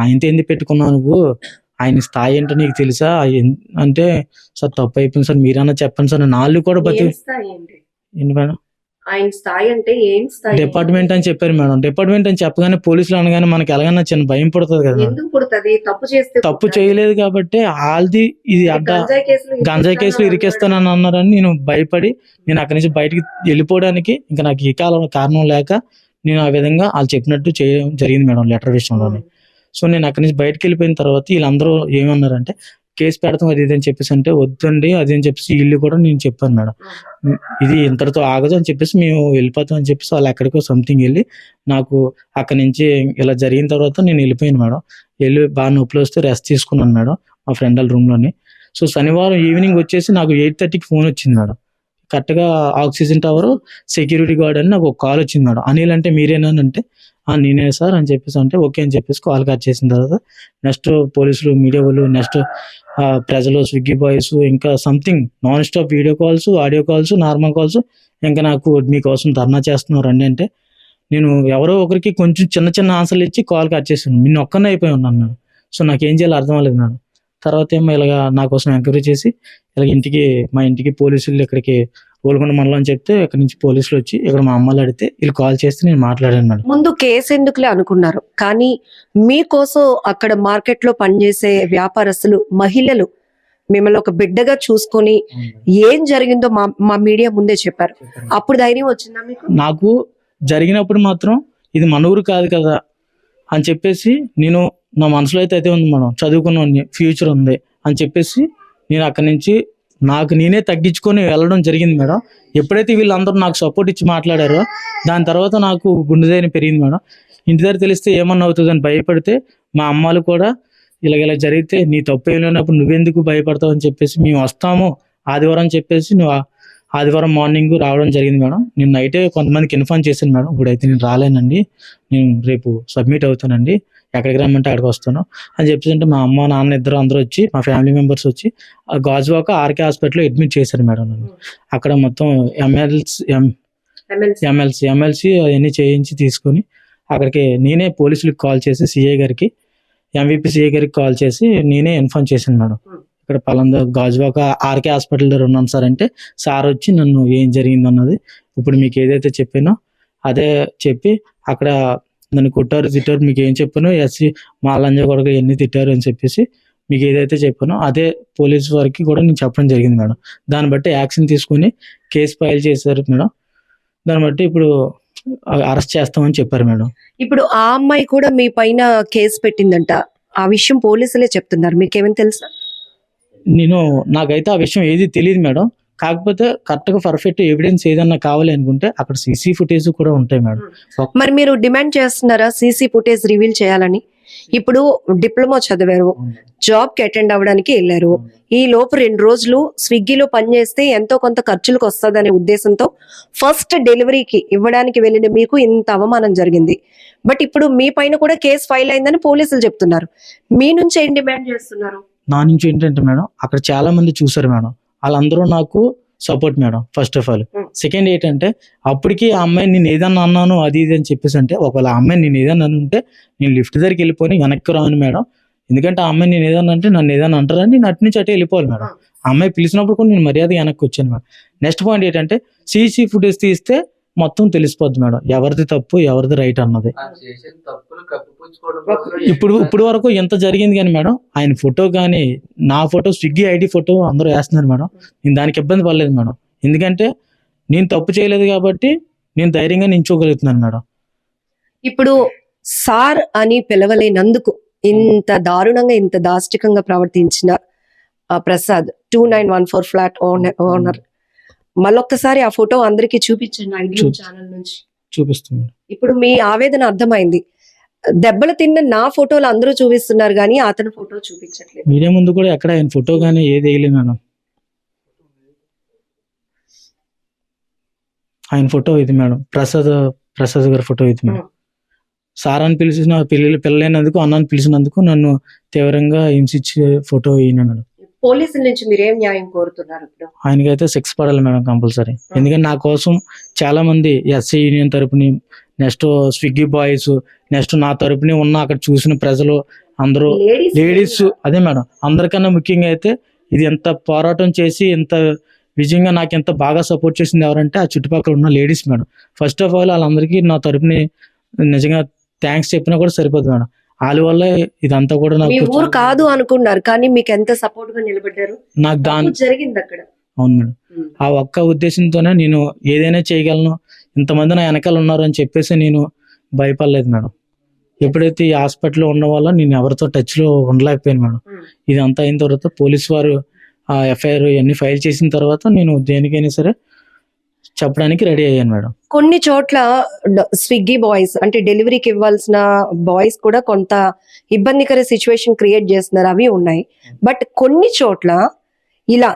ఆయనతో ఎందుకు పెట్టుకున్నావు నువ్వు, ఆయన స్థాయి ఏంటో నీకు తెలుసా అంటే, సార్ తప్పు అయిపోయింది సార్, మీరన్నా చెప్పండి సార్, నాళ్ళు కూడా ఏంటి మేడం ఆయన స్థాయి అంటే ఏం స్థాయి? డిపార్ట్మెంట్ అని చెప్పారు మేడం. డిపార్ట్మెంట్ అని చెప్పగానే పోలీసులు అనగానే మనకి ఎలాగన్నా చిన్న భయం పడుతుంది కదా. ఎందుకు పుడుతుంది? తప్పు చేస్తే తప్పు చేయలేదు కాబట్టి వాళ్ళది ఇది అడ్డ గంజాయి కేసులు ఇరికేస్తానని అన్నారని నేను భయపడి నేను అక్కడి నుంచి బయటికి వెళ్ళిపోవడానికి ఇంకా నాకు ఈ కారణం లేక నేను ఆ విధంగా వాళ్ళు చెప్పినట్టు చేయడం జరిగింది మేడం లెటర్ విషయంలోనే. సో నేను అక్కడి నుంచి బయటకు వెళ్ళిపోయిన తర్వాత వీళ్ళందరూ ఏమన్నారంటే కేసు పెడతాం అది ఇది అని చెప్పేసి అంటే వద్దండి అది అని చెప్పేసి వీళ్ళు కూడా నేను చెప్పాను మేడం, ఇది ఇంతటితో ఆగదు అని చెప్పేసి మేము వెళ్ళిపోతాం అని చెప్పేసి వాళ్ళు ఎక్కడికో సంథింగ్ వెళ్ళి నాకు అక్కడి నుంచి ఇలా జరిగిన తర్వాత నేను వెళ్ళిపోయాను మేడం. వెళ్ళి బాగా నొప్పులు వస్తే రెస్ట్ తీసుకున్నాను మేడం మా ఫ్రెండ్ వాళ్ళ రూమ్లోని. సో శనివారం ఈవినింగ్ వచ్చేసి నాకు 8:30కి ఫోన్ వచ్చింది మేడం. కరెక్ట్గా ఆక్సిజన్ టవర్ సెక్యూరిటీ గార్డ్ అని నాకు ఒక కాల్ వచ్చింది మేడం. అనిల్ అంటే మీరేనా అంటే నేనే సార్ అని చెప్పేసి అంటే ఓకే అని చెప్పేసి కాల్ కట్ చేసిన తర్వాత నెక్స్ట్ పోలీసులు మీడియా వాళ్ళు నెక్స్ట్ ప్రజలు స్విగ్గీ బాయ్స్ ఇంకా something non stop video calls audio calls normal calls ఇంకా నాకు మీకోసం ధర్నా చేస్తున్నారు అండి అంటే నేను ఎవరో ఒకరికి కొంచెం చిన్న చిన్న ఆన్సర్లు ఇచ్చి కాల్ కట్ చేసాను. నిన్న ఒక్కనే అయిపోయి ఉన్నాను మేడం. సో నాకేం చేయాలో అర్థం అవ్వలేదు మేడం. తర్వాత ఏమో ఇలాగా నా కోసం ఎంక్వైరీ చేసి ఇలా మా ఇంటికి పోలీసులు ఇక్కడికి గోల్కొండ మండలం అని చెప్తే ఇక్కడ నుంచి పోలీసులు వచ్చి ఇక్కడ మా అమ్మలు అడిగితే వీళ్ళు కాల్ చేస్తే నేను మాట్లాడాను మేడం. ముందు కేసు ఎందుకులే అనుకున్నారు, కానీ మీకోసం అక్కడ మార్కెట్ లో పనిచేసే వ్యాపారస్తులు మహిళలు మిమ్మల్ని ఒక బిడ్డగా చూసుకొని ఏం జరిగిందో మా మీడియా ముందే చెప్పారు. అప్పుడు ధైర్యం వచ్చిందా మీకు? నాకు జరిగినప్పుడు మాత్రం ఇది మన ఊరు కాదు కదా అని చెప్పేసి నేను నా మనసులో అయితే ఉంది మేడం, చదువుకున్న ఫ్యూచర్ ఉంది అని చెప్పేసి నేను అక్కడి నుంచి నాకు నేనే తగ్గించుకొని వెళ్ళడం జరిగింది మేడం. ఎప్పుడైతే వీళ్ళందరూ నాకు సపోర్ట్ ఇచ్చి మాట్లాడారో దాని తర్వాత నాకు గుండె ధైర్యం పెరిగింది మేడం. ఇంటి దగ్గర తెలిస్తే ఏమన్నా అవుతుందని భయపడితే మా అమ్మాలు కూడా ఇలా జరిగితే నీ తప్పు ఏం లేనప్పుడు నువ్వెందుకు భయపడతావు అని చెప్పేసి మేము వస్తాము ఆదివారం చెప్పేసి నువ్వు ఆదివారం మార్నింగ్ రావడం జరిగింది మేడం. నేను నైటే కొంతమందికి ఇన్ఫార్మ్ చేశాను మేడం, ఇప్పుడైతే నేను రాలేనండి, నేను రేపు సబ్మిట్ అవుతానండి, ఎక్కడికి రమ్మంటే అక్కడికి వస్తాను అని చెప్పేసి అంటే మా అమ్మ నాన్న ఇద్దరు అందరూ వచ్చి మా ఫ్యామిలీ మెంబర్స్ వచ్చి గాజువాక ఆర్కే హాస్పిటల్లో అడ్మిట్ చేశారు మేడం. నన్ను అక్కడ మొత్తం ఎమ్మెల్సీ అవన్నీ చేయించి తీసుకొని అక్కడికి నేనే పోలీసులకు కాల్ చేసి సిఐ గారికి ఎంవిపి సిఐ గారికి కాల్ చేసి నేనే ఇన్ఫార్మ్ చేశాను మేడం, ఇక్కడ పలానా గాజువాక ఆర్కే హాస్పిటల్ దగ్గర ఉన్నాను సార్ అంటే సార్ వచ్చి నన్ను ఏం జరిగింది అన్నది ఇప్పుడు మీకు ఏదైతే చెప్పానో అదే చెప్పి అక్కడ నన్ను కొట్టారు తిట్టారు, మీకు ఏం చెప్పానో ఎస్సీ మా లంజ కొడుకు ఎన్ని తిట్టారు అని చెప్పేసి మీకు ఏదైతే చెప్పానో అదే పోలీసు వారికి కూడా నేను చెప్పడం జరిగింది మేడం. దాన్ని బట్టి యాక్షన్ తీసుకుని కేసు ఫైల్ చేశారు మేడం. దాన్ని బట్టి ఇప్పుడు అరెస్ట్ చేస్తామని చెప్పారు మేడం. ఇప్పుడు ఆ అమ్మాయి కూడా మీ పైన కేసు పెట్టిందంట, ఆ విషయం పోలీసులే చెప్తున్నారు, మీకేమైనా తెలుసా? నాకైతే ఆ విషయం ఏది తెలియదు మేడం. కాకపోతే కరెక్ట్గా పర్ఫెక్ట్ ఎవిడెన్స్ ఏదన్నా కావాలి అనుకుంటే అక్కడ సీసీ ఫుటేజ్ కూడా ఉంటాయి మేడం. మరి మీరు డిమాండ్ చేస్తున్నారా సీసీ ఫుటేజ్ రివీల్ చేయాలని? ఇప్పుడు డిప్లొమా చదివారు, జాబ్ కి అటెండ్ అవ్వడానికి వెళ్ళారు, ఈ లోపు 2 రోజులు స్విగ్గీలో పనిచేస్తే ఎంతో కొంత ఖర్చులకు వస్తుందనే ఉద్దేశంతో ఫస్ట్ డెలివరీకి ఇవ్వడానికి వెళ్ళిన మీకు ఇంత అవమానం జరిగింది. బట్ ఇప్పుడు మీ పైన కూడా కేసు ఫైల్ అయిందని పోలీసులు చెప్తున్నారు, మీ నుంచి ఏం డిమాండ్ చేస్తున్నారు? నా నుంచి ఏంటంటే మేడం అక్కడ చాలా మంది చూసారు మేడం, వాళ్ళందరూ నాకు support madam first of all. Second ఏంటంటే అప్పటికి ఆ అమ్మాయి నేను ఏదన్నా అన్నాను అది ఇది అని చెప్పేసి అంటే ఒకవేళ ఆ అమ్మాయి నేను ఏదన్నా ఉంటే నేను లిఫ్ట్ దగ్గరికి వెళ్ళిపోయి వెనక్కి రాను మేడం. ఎందుకంటే ఆ అమ్మాయి నేను ఏదన్నా అంటే నన్ను ఏదన్నా అంటారని నేను అటు నుంచి అటే వెళ్ళిపోవాలి మేడం. ఆ అమ్మాయి పిలిచినప్పుడు కూడా నేను మర్యాద వెనక్కి వచ్చాను మేడం. నెక్స్ట్ పాయింట్ ఏంటంటే సీసీ ఫుటేజ్ తీస్తే మొత్తం తెలిసిపోద్ది మేడం ఎవరిది తప్పు ఎవరిది రైట్ అన్నది. ఇప్పుడు వరకు ఎంత జరిగింది కానీ మేడం ఆయన ఫోటో కానీ నా ఫోటో స్విగ్గీ ఐడి ఫోటో అందరూ వేస్తున్నారు మేడం. నేను దానికి ఇబ్బంది పడలేదు మేడం, ఎందుకంటే నేను తప్పు చేయలేదు కాబట్టి నేను ధైర్యంగా నించోగలుగుతున్నాను మేడం. ఇప్పుడు సార్ అని పిలవలేనందుకు ఇంత దారుణంగా ఇంత దాష్టికంగా ప్రవర్తించిన ప్రసాద్ 2914 ఫ్లాట్ ఓనర్ మళ్ళొక్కసారి ఆ ఫోటో అందరికి చూపించండి ఐడియా ఛానల్ నుంచి. చూపిస్తుంది. ఇప్పుడు మీ ఆవేదన అర్థమైంది, దెబ్బలు తిన్న నా ఫోటోలు అందరూ చూపిస్తున్నారు కానీ అతని ఫోటో చూపించట్లేదు. మీడియా ముందు కూడా ఎక్కడ ఆయన ఫోటో కానీ ఏది వేయలేదు మేడం. ఆయన ఫోటో ఇది మేడం, ప్రసాద్ గారి ఫోటో ఇది మేడం. సార్ అని పిలిచిన పిల్లలైనందుకు అన్నాన్ని పిలిచినందుకు నన్ను తీవ్రంగా హింసించే ఫోటో ఈయన మేడం. పోలీసుల నుంచి మీరేం న్యాయం కోరుతున్నారు? ఇప్పుడు ఆయనకైతే శిక్ష పడాలి మేడం కంపల్సరీ. ఎందుకంటే నా కోసం చాలా మంది ఎస్సీ యూనియన్ తరపుని నెక్స్ట్ స్విగ్గీ బాయ్స్, నెక్స్ట్ నా తరపుని ఉన్న అక్కడ చూసిన ప్రజలు అందరూ లేడీస్, అదే మేడం అందరికన్నా ముఖ్యంగా అయితే ఇది ఎంత పోరాటం చేసి ఎంత విజయంగా నాకు ఎంత బాగా సపోర్ట్ చేసింది ఎవరంటే ఆ చుట్టుపక్కల ఉన్న ladies madam. First of all వాళ్ళందరికీ నా తరపుని నిజంగా థ్యాంక్స్ చెప్పినా కూడా సరిపోదు మేడం. వాళ్ళ వల్ల ఇదంతా కూడా మీ నాకు ఊరు కాదు అనుకున్నారు కానీ మీకు ఎంత సపోర్ట్ గా నిలబడ్డారు. నాకు దాని జరిగింది అక్కడ. అవును మేడం. ఆ ఒక్క ఉద్దేశంతోనే నేను ఏదైనా చేయగలను, ఇంతమంది నా వెనకాల ఉన్నారు అని చెప్పేసి నేను భయపడలేదు మేడం. ఎప్పుడైతే ఈ హాస్పిటల్లో ఉన్న వల్ల నేను ఎవరితో టచ్ లో ఉండలేకపోయాను మేడం. ఇదంతా అయిన తర్వాత పోలీసు వారు ఆ ఎఫ్ఐఆర్ ఇవన్నీ ఫైల్ చేసిన తర్వాత నేను దేనికైనా సరే చెప్పడానికి రెడీ అయ్యాను మేడం. కొన్ని చోట్ల స్విగ్గీ బాయ్స్ అంటే డెలివరీకి ఇవ్వాల్సిన బాయ్స్ కూడా కొంత ఇబ్బందికర సిచ్యువేషన్ క్రియేట్ చేస్తున్నారు, అవి ఉన్నాయి. బట్ కొన్ని చోట్ల ఇలా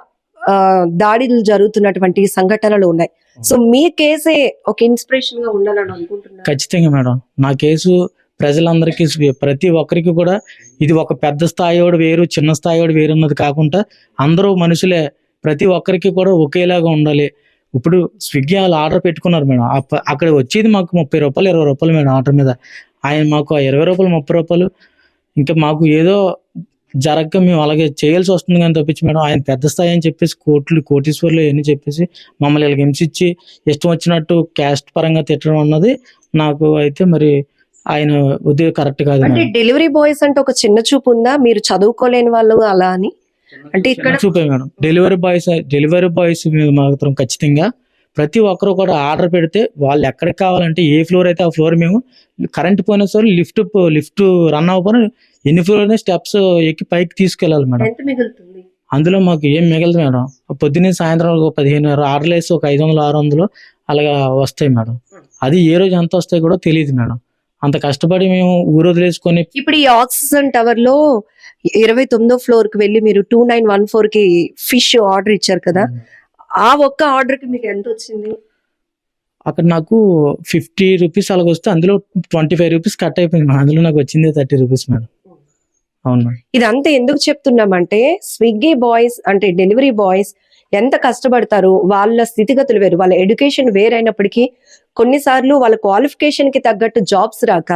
దాడులు జరుగుతున్నటువంటి సంఘటనలు ఉన్నాయి. సో మీ కేసే ఒక ఇన్స్పిరేషన్ గా ఉండాలని అనుకుంటున్నారు. ఖచ్చితంగా మేడం. నా కేసు ప్రజలందరికీ ప్రతి ఒక్కరికి కూడా ఇది ఒక పెద్ద స్థాయివాడు వేరు, చిన్న స్థాయివాడు వేరు అన్నది కాకుండా అందరూ మనుషులే, ప్రతి ఒక్కరికి కూడా ఒకేలాగా ఉండాలి. ఇప్పుడు స్విగ్గీ వాళ్ళు ఆర్డర్ పెట్టుకున్నారు మేడం. అక్కడ వచ్చేది మాకు 30 రూపాయలు 20 రూపాయలు మేడం ఆర్డర్ మీద. ఆయన మాకు 20 రూపాయలు 30 రూపాయలు ఇంకా మాకు ఏదో జరగక మేము అలాగే చేయాల్సి వస్తుంది కానీ తప్పించి మేడం ఆయన పెద్ద స్థాయి అని చెప్పేసి కోటీశ్వర్లు ఇవన్నీ చెప్పేసి మమ్మల్ని వీళ్ళకి హింసించి ఇష్టం వచ్చినట్టు క్యాస్ట్ పరంగా తిట్టడం అన్నది నాకు అయితే మరి ఆయన ఉద్యోగం కరెక్ట్ కాదు. అంటే డెలివరీ బాయ్స్ అంటే ఒక చిన్న చూపు ఉందా, మీరు చదువుకోలేని వాళ్ళు అలా అని? అంటే ఇక్కడ చూపే మేడం డెలివరీ బాయ్స్ మీద మాత్రం ఖచ్చితంగా ప్రతి ఒక్కరు కూడా ఆర్డర్ పెడితే వాళ్ళు ఎక్కడికి కావాలంటే ఏ ఫ్లోర్ అయితే ఆ ఫ్లోర్ మేము కరెంట్ పోయిన సార్ లిఫ్ట్ రన్ అవ్వకపోయినా ఎన్ని ఫ్లోర్ అయినా స్టెప్స్ ఎక్కి పైకి తీసుకెళ్ళాలి మేడం. ఎంత మిగులుతుంది అందులో మాకు ఏం మిగలదు మేడం. పొద్దున్నే సాయంత్రం 15 ఆర్డర్లు వేసి ఒక 500 600 అలాగా వస్తాయి మేడం. అది ఏ రోజు ఎంత వస్తాయి కూడా తెలియదు మేడం. అంత కష్టపడి మేము ఊరు వదిలేసుకొని ఇప్పుడు ఈ ఆక్సిజన్ టవర్ లో 29వ ఫ్లోర్ కి వెళ్ళి మీరు 2914 కి ఫిష్ ఆర్డర్ ఇచ్చారు కదా, ఆ ఒక్క ఆర్డర్ కి మీకు ఎంత వచ్చింది? అక్కడ నాకు 50 రూపీస్ అలాగ వస్తే అందులో 25 రూపీస్ కట్ అయిపోయింది మేడం. అందులో నాకు వచ్చింది 30 రూపీస్ మేడం. అవును మేడం. ఇదంతా ఎందుకు చెప్తున్నామంటే స్విగ్గీ బాయ్స్ అంటే డెలివరీ బాయ్స్ ఎంత కష్టపడతారు, వాళ్ళ స్థితిగతులు వేరు, వాళ్ళ ఎడ్యుకేషన్ వేరైనప్పటికీ కొన్నిసార్లు వాళ్ళ క్వాలిఫికేషన్ కి తగ్గట్టు జాబ్స్ రాక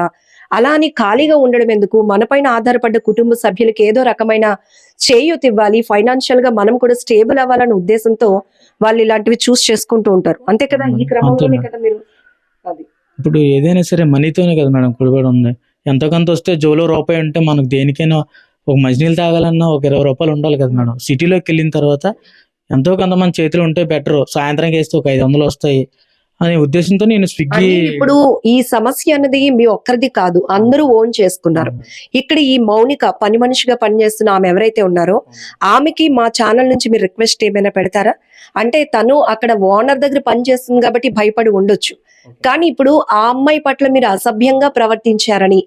అలా అని ఖాళీగా ఉండడం ఎందుకు, మనపైన ఆధారపడ్డ కుటుంబ సభ్యులకి ఏదో రకమైన చేయూత ఇవ్వాలి, ఫైనాన్షియల్ గా మనం కూడా స్టేబుల్ అవ్వాలనే ఉద్దేశంతో వాళ్ళు ఇలాంటివి చూస్ చేసుకుంటూ ఉంటారు. అంతే కదా, ఈ క్రమంలోనే కదా మీరు అది. ఇప్పుడు ఏదైనా సరే మనీతోనే కదా మేడం కుడిపడి ఉంది. ఎంతో కొంత వస్తే జోలో రూపాయి ఉంటే మనకు దేనికైనా ఒక మంచినీళ్ళు తాగాలన్నా ఒక 20 రూపాయలు ఉండాలి కదా మేడం. సిటీలోకి వెళ్ళిన తర్వాత ఎంతో కొంత మన చేతిలో ఉంటే బెటర్, సాయంత్రం వేస్తే ఒక 500 వస్తాయి అనే ఉద్దేశంతో నేను స్విగ్గీ. ఇప్పుడు ఈ సమస్య అన్నది మీ ఒక్కరిది కాదు, అందరూ ఓన్ చేసుకున్నారు. ఇక్కడ ఈ మౌనిక పని మనిషిగా పనిచేస్తున్న ఆమె ఎవరైతే ఉన్నారో ఆమెకి మా ఛానల్ నుంచి మీరు రిక్వెస్ట్ ఏమైనా పెడతారా? అంటే తను అక్కడ ఓనర్ దగ్గర పనిచేస్తుంది కాబట్టి భయపడి ఉండొచ్చు, కానీ ఇప్పుడు ఆ అమ్మాయి పట్ల మీరు అసభ్యంగా ప్రవర్తించారని,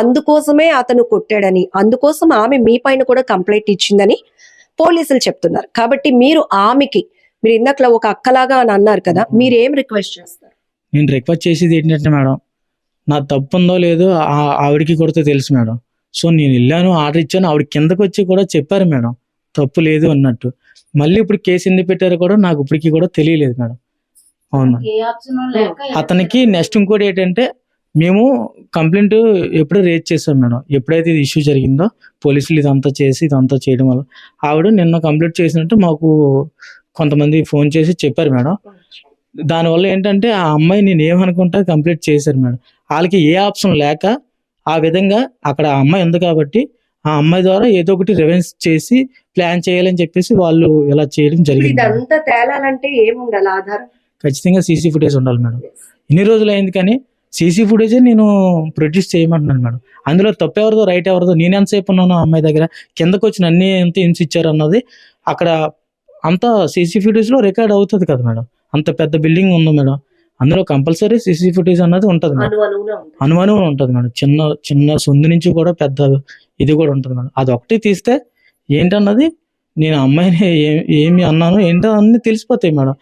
అందుకోసమే అతను కొట్టాడని, అందుకోసం ఆమె మీ పైన కూడా కంప్లైంట్ ఇచ్చిందని పోలీసులు చెప్తున్నారు. కాబట్టి మీరు ఆమెకి, మీరు ఇందాక ఒక అక్కలాగా అని అన్నారు కదా, మీరు ఏం రిక్వెస్ట్ చేస్తారు? నేను రిక్వెస్ట్ చేసేది ఏంటంటే మేడం, నా తప్పు ఉందో లేదో ఆవిడకి కూడా తెలుసు మేడం. సో నేను వెళ్ళాను, ఆర్డర్ ఇచ్చాను, ఆవిడ కిందకు వచ్చి కూడా చెప్పారు మేడం తప్పు లేదు అన్నట్టు. మళ్ళీ ఇప్పుడు కేసు ఎందుకు పెట్టారో కూడా నాకు ఇప్పటికీ కూడా తెలియలేదు మేడం. అవును. అతనికి నెక్స్ట్ ఇంకోటి ఏంటంటే మేము కంప్లైంట్ ఎప్పుడో రేజ్ చేసాం మేడం. ఎప్పుడైతే ఇది ఇష్యూ జరిగిందో పోలీసులు ఇదంతా చేయడం వల్ల ఆవిడ నిన్న కంప్లైంట్ చేసినట్టు మాకు కొంతమంది ఫోన్ చేసి చెప్పారు మేడం. దానివల్ల ఏంటంటే ఆ అమ్మాయి నేను ఏమనుకుంటా కంప్లీట్ చేశారు మేడం. వాళ్ళకి ఏ ఆప్షన్ లేక ఆ విధంగా అక్కడ ఆ అమ్మాయి ఉంది కాబట్టి ఆ అమ్మాయి ద్వారా ఏదో ఒకటి రివెంజ్ చేసి ప్లాన్ చేయాలని చెప్పేసి వాళ్ళు ఇలా చేయడం జరిగింది. ఇదంతా తేలాలంటే ఏముండాలి ఆధారం? ఖచ్చితంగా సీసీ ఫుటేజ్ ఉండాలి మేడం. ఇన్ని రోజులు అయింది కానీ సీసీ ఫుటేజే నేను ప్రొడ్యూస్ చేయమంటున్నాను మేడం. అందులో తప్పు ఎవరిదో రైట్ ఎవరిదో, నేను ఎంతసేపు ఉన్నాను అమ్మాయి దగ్గర, కిందకు వచ్చిన అన్ని ఎంత హింసించారు అన్నది అక్కడ అంతా సీసీ ఫుటేజ్ లో రికార్డ్ అవుతుంది కదా మేడం. అంత పెద్ద బిల్డింగ్ ఉంది మేడం, అందులో కంపల్సరీ సీసీ ఫుటేజ్ అన్నది ఉంటుంది మేడం. అనుమానం ఉంటుంది మేడం. చిన్న సొందు నుంచి కూడా పెద్ద ఇది కూడా ఉంటుంది మేడం. అది ఒకటి తీస్తే ఏంటన్నది నేను అమ్మాయిని ఏమి అన్నాను ఏంటో అన్ని తెలిసిపోతాయి మేడం.